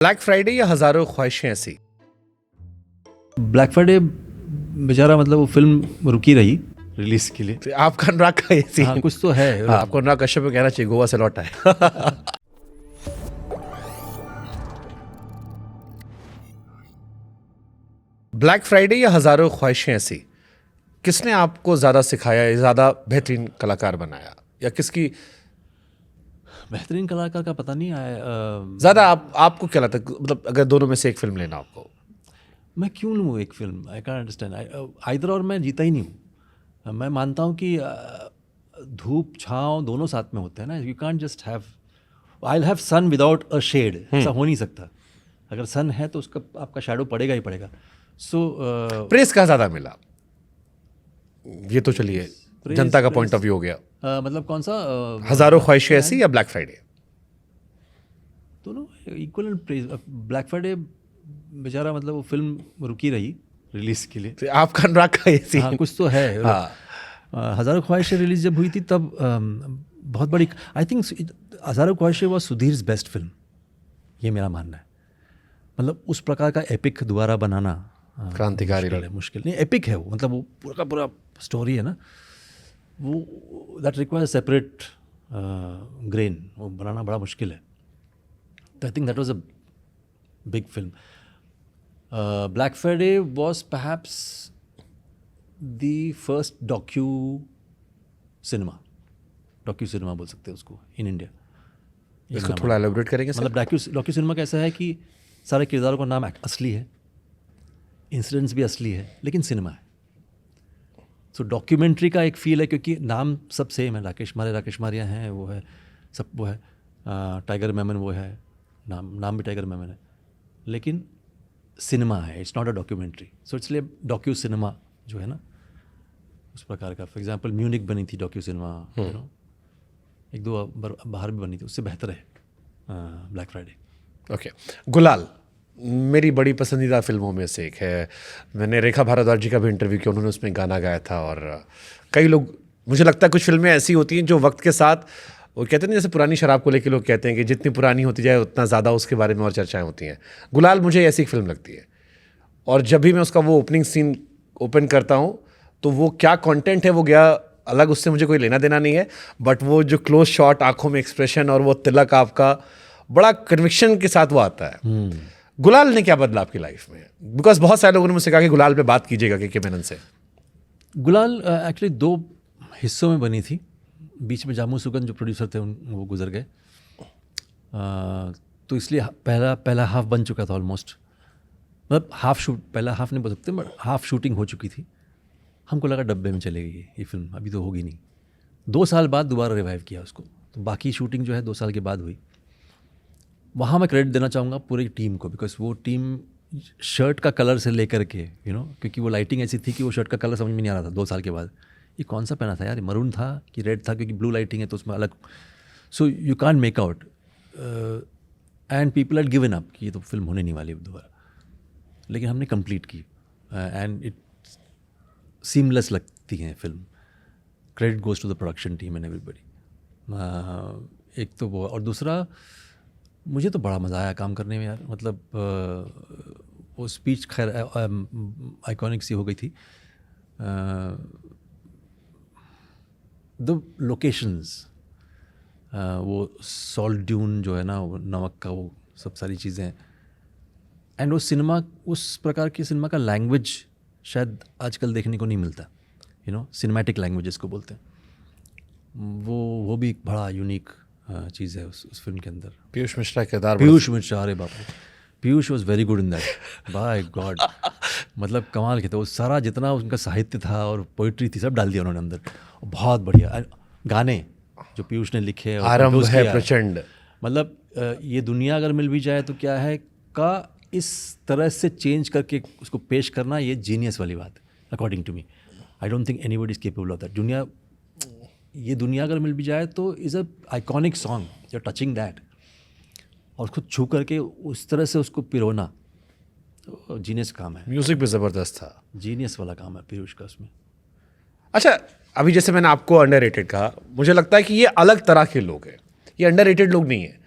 Black Friday या हजारों ख्वाहिशें ऐसी? ब्लैक फ्राइडे बेचारा मतलब वो फिल्म रुकी रही रिलीज के लिए। तो आपका अनुराग का ये सीन। हाँ कुछ तो है। हाँ, आपको अनुराग कश्यप को कहना चाहिए गोवा से लौटा है। ब्लैक फ्राइडे या हजारों ख्वाहिशें ऐसी, किसने आपको ज्यादा सिखाया या ज्यादा बेहतरीन कलाकार बनाया, या किसकी बेहतरीन कलाकार का पता नहीं आया। ज्यादा आपको क्या लगता है, मतलब अगर दोनों में से एक फिल्म लेना आपको? मैं क्यों लूँ एक film? I can understand either और मैं जीता ही नहीं हूँ। मैं मानता हूँ कि धूप छाँव दोनों साथ में होते हैं ना। You can't just have I will have sun without a shade, ऐसा हो नहीं सकता। अगर सन है तो उसका आपका शैडो पड़ेगा ही पड़ेगा। सो प्रेस कहाँ ज्यादा मिला? ये तो चलिए जनता का पॉइंट ऑफ व्यू हो गया। मतलब कौन सा हजारों ख्वाहिशें ऐसी या ब्लैक फ्राइडे? दोनों equal and praise. Black Friday बेचारा मतलब वो फिल्म रुकी रही रिलीज के लिए। तो आपका अनुराग का ये सीन। हाँ कुछ तो है। हाँ। हजारों ख्वाहिशें रिलीज जब हुई थी तब बहुत बड़ी आई थिंक हजारों ख्वाहिशें वॉज सुधीर्स बेस्ट फिल्म, ये मेरा मानना है। मतलब उस प्रकार का एपिक दोबारा बनाना क्रांतिकारी मुश्किल नहीं। एपिक है वो, मतलब वो पूरा का पूरा स्टोरी है ना, वो दैट रिक्वायर्स सेपरेट ग्रेन, वो बनाना बड़ा मुश्किल है। तो I think that was a big film. Black Friday was perhaps the first docu cinema बोल सकते हैं उसको इन इंडिया। इसको थोड़ा एलैबोरेट करेंगे सर? मतलब डॉक्यू सिनेमा कैसा है कि सारे किरदारों का नाम असली है, इंसिडेंट्स भी असली है, लेकिन सिनेमा है। सो डॉक्यूमेंट्री का एक फील है क्योंकि नाम सब सेम है। राकेश मारिया हैं, वो है सब, वो है टाइगर मेमन, वो है नाम भी टाइगर मेमन है, लेकिन सिनेमा है। It's not a documentary. So इसलिए डॉक्यू सिनेमा जो है ना उस प्रकार का। फॉर एग्जांपल म्यूनिक बनी थी डॉक्यू सिनेमा, यू नो, एक दो बाहर भी बनी थी, उससे बेहतर है ब्लैक फ्राइडे। ओके। गुलाल मेरी बड़ी पसंदीदा फिल्मों में से एक है। मैंने रेखा भारद्वाज जी का भी इंटरव्यू किया, उन्होंने उसमें गाना गाया था। और कई लोग, मुझे लगता है कुछ फिल्में ऐसी होती हैं जो वक्त के साथ, वो कहते हैं जैसे पुरानी शराब को लेकर लोग कहते हैं कि जितनी पुरानी होती जाए उतना ज़्यादा उसके बारे में और चर्चाएं होती हैं। गुलाल मुझे ऐसी एक फिल्म लगती है, और जब भी मैं उसका वो ओपनिंग सीन ओपन करता हूँ तो वो क्या कंटेंट है वो गया अलग, उससे मुझे कोई लेना देना नहीं है, बट वो जो क्लोज शॉट, आंखों में एक्सप्रेशन और वो तिलक आपका बड़ा कन्विक्शन के साथ वो आता है। गुलाल ने क्या बदला आपकी लाइफ में? बिकॉज बहुत सारे लोगों ने मुझसे कहा कि गुलाल पे बात कीजिएगा के मेनन से। गुलाल एक्चुअली दो हिस्सों में बनी थी। बीच में जामू सुगन जो प्रोड्यूसर थे वो गुजर गए, तो इसलिए पहला हाफ बन चुका था ऑलमोस्ट। मतलब पहला हाफ नहीं बोल सकते, बट हाफ शूटिंग हो चुकी थी। हमको लगा डब्बे में चलेगी ये फिल्म, अभी तो होगी नहीं। 2 साल बाद दोबारा रिवाइव किया उसको, तो बाकी शूटिंग जो है 2 साल के बाद हुई। वहाँ मैं क्रेडिट देना चाहूँगा पूरी टीम को, बिकॉज वो टीम शर्ट का कलर से लेकर के क्योंकि वो लाइटिंग ऐसी थी कि वो शर्ट का कलर समझ में नहीं आ रहा था 2 साल के बाद। ये कौन सा पहना था यार, मरून था कि रेड था, क्योंकि ब्लू लाइटिंग है तो उसमें अलग। So you can't make out, and people had given up कि ये तो फिल्म होने नहीं वाली दोबारा। लेकिन हमने कंप्लीट की, एंड इट सीमलेस लगती है film. Credit goes to the production team and everybody. एक तो वो, और दूसरा मुझे तो बड़ा मज़ा आया काम करने में यार। मतलब वो स्पीच खैर आइकॉनिक सी हो गई थी। द लोकेशंस, वो सॉल्ट ड्यून जो है ना, वो नमक का, वो सब सारी चीज़ें, एंड वो सिनेमा, उस प्रकार की सिनेमा का लैंग्वेज शायद आजकल देखने को नहीं मिलता। सिनेमैटिक लैंग्वेज इसको बोलते हैं। वो भी एक बड़ा यूनिक चीज़ है उस फिल्म के अंदर। पीयूष मिश्रा किरदार, पीयूष मिश्रा, अरे बाप रे, Piyush was very good in that, by god. मतलब कमाल के थे वो। सारा जितना उनका साहित्य था और पोइट्री थी सब डाल दिया उन्होंने अंदर। बहुत बढ़िया गाने जो पीयूष ने लिखे, आरंभ है प्रचंड। मतलब ये दुनिया अगर मिल भी जाए तो क्या है का इस तरह से चेंज करके उसको पेश करना, ये जीनियस वाली बात है according to me. I don't think anybody is capable of that. ये दुनिया अगर मिल भी जाए तो is a iconic song, you are touching that, और उसको छू करके उस तरह से उसको पिरोना, तो जीनियस काम है। म्यूजिक भी ज़बरदस्त था, जीनियस वाला काम है पीयूष का उसमें। अच्छा, अभी जैसे मैंने आपको अंडररेटेड कहा, मुझे लगता है कि ये अलग तरह के लोग हैं, ये अंडररेटेड लोग नहीं है।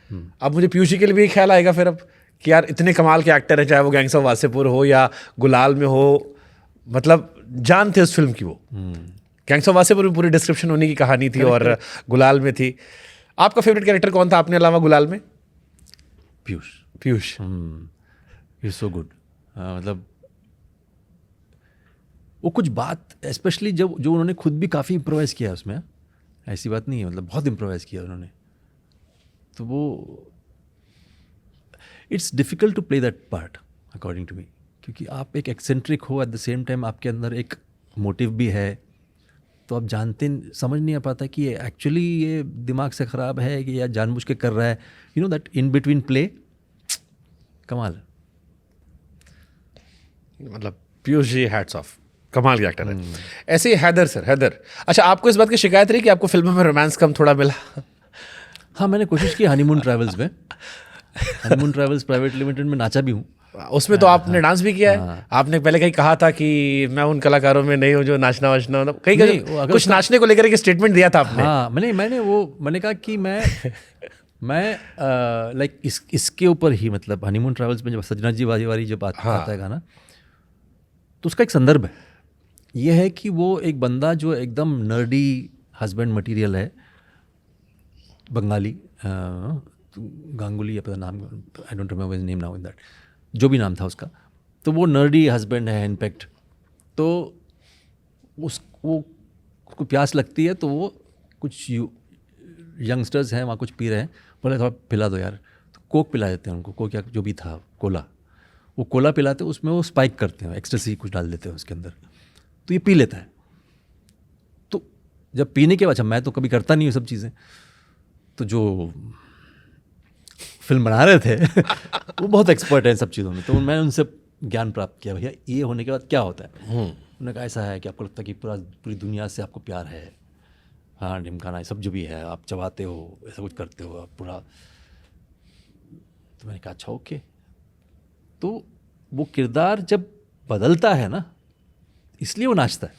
अब मुझे पीयूष जी के लिए भी ख्याल आएगा फिर अब कि यार इतने कमाल के एक्टर है, चाहे वो गैंग्स ऑफ वासेपुर हो या गुलाल में हो, मतलब जान थे उस फिल्म की वो। गैंग्स ऑफ वासेपुर में पूरी डिस्क्रिप्शन होने की कहानी थी और गुलाल में थी। आपका फेवरेट कैरेक्टर कौन था आपने अलावा गुलाल में? Piyush Piyush. Is so good. मतलब वो कुछ बात स्पेशली जो उन्होंने खुद भी काफ़ी इम्प्रोवाइज़ किया उसमें, ऐसी बात नहीं है, मतलब बहुत इम्प्रोवाइज़ किया उन्होंने। तो वो it's difficult to play that part according to me, क्योंकि आप एक एक्सेंट्रिक हो, एट द सेम टाइम आपके अंदर एक मोटिव भी है, तो आप समझ नहीं आ पाता कि ये एक्चुअली ये दिमाग से ख़राब है कि या जानबूझ के कर रहा है। You know that in between play कमाल। मतलब पीयूष जी हैट्स ऑफ, कमाल के एक्टर है। ऐसे ही हैदर सर, हैदर, अच्छा आपको इस बात की शिकायत रही कि आपको फिल्मों में रोमांस कम थोड़ा मिला? हाँ, मैंने कोशिश की हनीमून ट्रैवल्स में। हनीमून ट्रैवल्स प्राइवेट लिमिटेड में नाचा भी हूँ। उसमें तो आपने डांस भी किया है। आपने पहले कहीं कहा था कि मैं उन कलाकारों में नहीं हूँ जो नाचना वाचना, कहीं कुछ नाचने को लेकर एक स्टेटमेंट दिया था आपने। हाँ, मैंने कहा कि मैं लाइक इसके ऊपर ही, मतलब हनीमून ट्रैवल्स में जब सजना जी वाली जब आता है गाना, तो उसका एक संदर्भ है। ये है कि वो एक बंदा जो एकदम नर्डी हस्बैंड मटेरियल है, बंगाली, गांगुली अपना नाम, I don't remember his name now in that, जो भी नाम था उसका, तो वो नर्डी हस्बैंड है इनफैक्ट। तो उसको प्यास लगती है, तो वो कुछ यंगस्टर्स हैं वहाँ कुछ पी रहे हैं, बोले थोड़ा पिला दो यार, तो कोक पिला देते हैं उनको, कोक या जो भी था, कोला, वो कोला पिलाते हैं, उसमें वो स्पाइक करते हैं, एक्सटेसी कुछ डाल देते हैं उसके अंदर, तो ये पी लेता है। तो जब पीने के बाद, अच्छा मैं तो कभी करता नहीं हूँ सब चीज़ें, तो जो फिल्म बना रहे थे वो बहुत एक्सपर्ट है इन सब चीज़ों में, तो मैंने उनसे ज्ञान प्राप्त किया, भैया ये होने के बाद क्या होता है। उन्होंने कहा ऐसा है कि आपको लगता है कि पूरी दुनिया से आपको प्यार है, हाँ ढिमकाना सब जो भी है, आप चबाते हो, ऐसा कुछ करते हो आप पूरा। तो मैंने कहा अच्छा ओके। तो वो किरदार जब बदलता है ना, इसलिए वो नाचता है।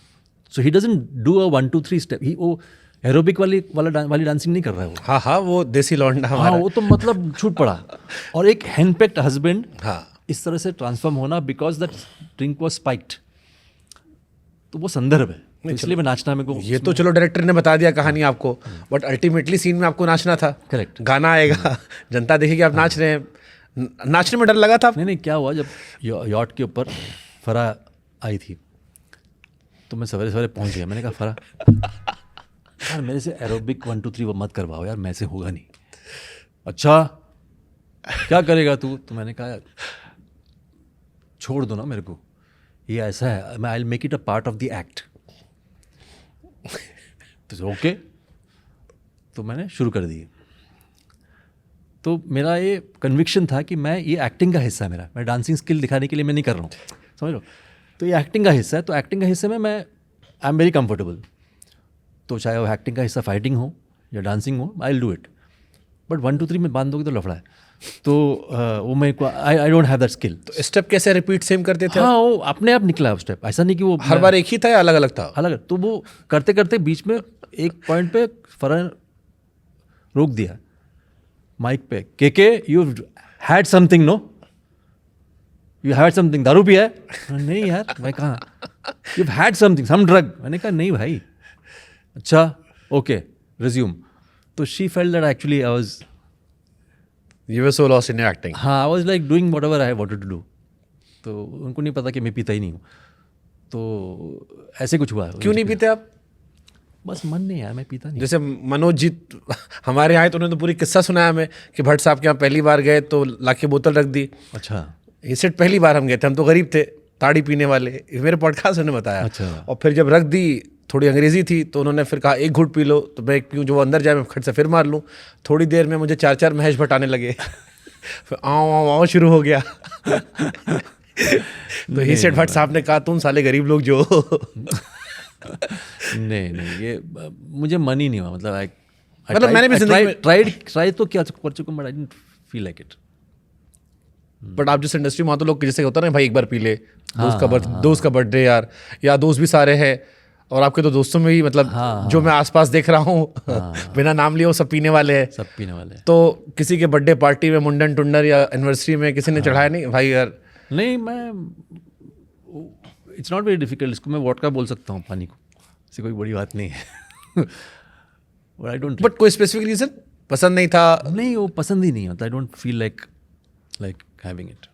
So he doesn't do a 1 2 3 step, he वो एरोबिक वाली डांसिंग नहीं कर रहा है वो। हाँ हाँ, वो देसी लौंडा हमारा। हाँ, वो तो मतलब छूट पड़ा। और एक हैंडपेक्ड हस्बैंड, हाँ, इस तरह से ट्रांसफॉर्म होना because that drink was spiked, तो वो संदर्भ है, तो इसलिए मैं नाचना मेरे को। ये तो चलो डायरेक्टर ने बता दिया कहानी आपको, बट अल्टीमेटली सीन में आपको नाचना था। करेक्ट। गाना आएगा, जनता देखेगी आप नाच रहे हैं, नाचने में डर लगा था? नहीं, क्या हुआ, जब यॉट के ऊपर फरा आई थी, तो मैं सवेरे सवेरे पहुंच गया। मैंने कहा फरा यार मेरे से एरोबिक 1 2 3 वो मत करवाओ यार, मैं से होगा नहीं। अच्छा क्या करेगा तू? तो मैंने कहा छोड़ दो ना मेरे को, ये ऐसा है, मैं I will make it a part of the act. तो ओके, तो मैंने शुरू कर दी। तो मेरा ये कन्विक्शन था कि मैं, ये एक्टिंग का हिस्सा है मेरा, मैं डांसिंग स्किल दिखाने के लिए मैं नहीं कर रहा हूँ, समझ लो। तो ये एक्टिंग का हिस्सा है, तो एक्टिंग का हिस्से में मैं आई एम वेरी कंफर्टेबल। तो चाहे वो एक्टिंग का हिस्सा फाइटिंग हो या डांसिंग हो, I will do it. But 1 2 3 में बांध दोगे तो लफड़ा है, तो वो मेरे को, I don't have that skill. तो स्टेप कैसे रिपीट सेम करते थे? हाँ, वो अपने आप निकला वो स्टेप, ऐसा नहीं कि वो हर बार एक ही था या अलग अलग था? अलग। तो वो करते करते बीच में एक पॉइंट पे फरहान रोक दिया माइक पे, के you had something, no you had something, दारू पिया है? नहीं यार, मैं कहाँ, you had something, some drug. मैंने कहा नहीं भाई। अच्छा ओके, रिज्यूम। तो she felt that actually I was, You were so lost in your acting. हाँ, I was like doing whatever I wanted to do. तो उनको नहीं पता कि मैं पीता ही नहीं हूँ, तो ऐसे कुछ हुआ। क्यों नहीं पीते आप? बस मन नहीं यार, मैं पीता नहीं। जैसे मनोज जी हमारे यहाँ, तो उन्होंने तो पूरी किस्सा सुनाया हमें कि भट्ट साहब के यहाँ पहली बार गए तो लाके बोतल रख दी। अच्छा, ये सेट पहली बार हम गए थे, हम तो गरीब थे, ताड़ी पीने वाले, ये मेरे पॉडकास्ट ने बताया। अच्छा। और फिर जब रख दी, थोड़ी अंग्रेजी थी, तो उन्होंने फिर कहा एक घूट पी लो, तो मैं एक पीऊँ, जो वो अंदर जाए मैं खट से फिर मार लूँ। थोड़ी देर में मुझे 4 महेश भट्ट आने लगे। फिर आओ शुरू हो गया। तो ही सेट भट्ट साहब ने कहा तुम साले गरीब लोग जो नहीं, ये मुझे मन ही नहीं हुआ, मतलब मतलब मैंने भी जिंदगी में ट्राई तो क्या कर चुका, but I didn't feel like it. But आप जिस इंडस्ट्री में, वहाँ तो लोग जैसे होता है ना, भाई एक बार पी ले, दोस्त का बर्थडे यार, या दोस्त भी सारे हैं, और आपके तो दोस्तों में भी मतलब हाँ, जो मैं आसपास देख रहा हूँ बिना नाम लिए वो सब पीने वाले हैं। सब पीने वाले हैं। तो किसी के बर्थडे पार्टी में मुंडन टुंडर या एनिवर्सरी में किसी ने चढ़ाया नहीं भाई यार? नहीं, मैं इट्स नॉट वेरी डिफिकल्ट, इसको मैं वोडका बोल सकता हूँ पानी को, इससे कोई बड़ी बात नहीं है। बट आई डोंट, बट कोई स्पेसिफिक रीजन पसंद नहीं था? नहीं वो पसंद ही नहीं होता, I don't feel like having it.